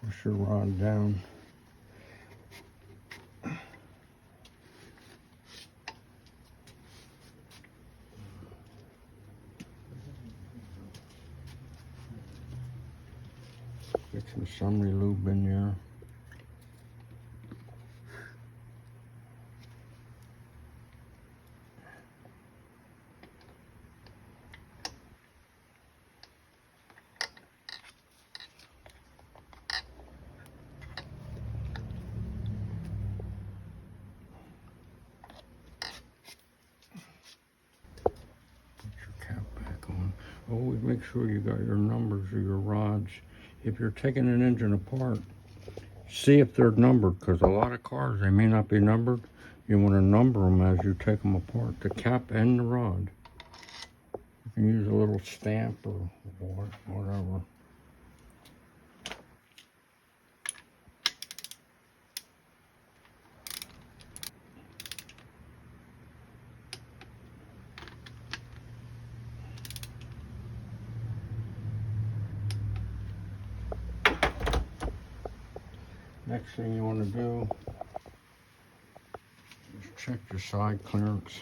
Push your rod down. Get some summary lube in there. Always make sure you got your numbers or your rods. If you're taking an engine apart, see if they're numbered, because a lot of cars, they may not be numbered. You want to number them as you take them apart, the cap and the rod. You can use a little stamp or whatever. Next thing you want to do is check your side clearance.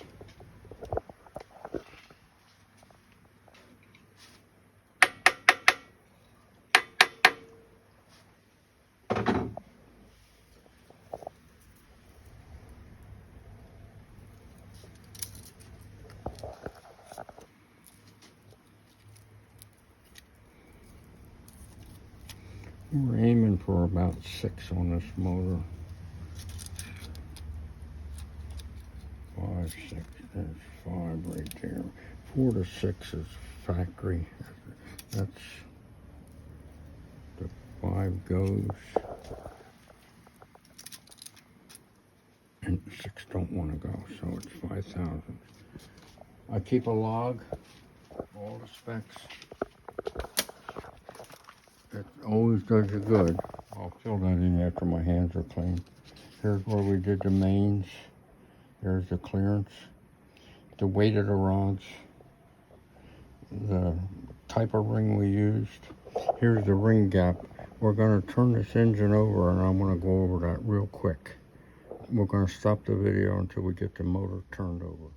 We're aiming for about 6 on this motor. 5, 6, there's 5 right there. 4 to 6 is factory. That's the 5 goes. And 6 don't want to go, so it's 5,000. I keep a log, all the specs. It always does you good. I'll fill that in after my hands are clean. Here's where we did the mains. Here's the clearance, the weight of the rods, the type of ring we used. Here's the ring gap. We're going to turn this engine over, and I'm going to go over that real quick. We're going to stop the video until we get the motor turned over.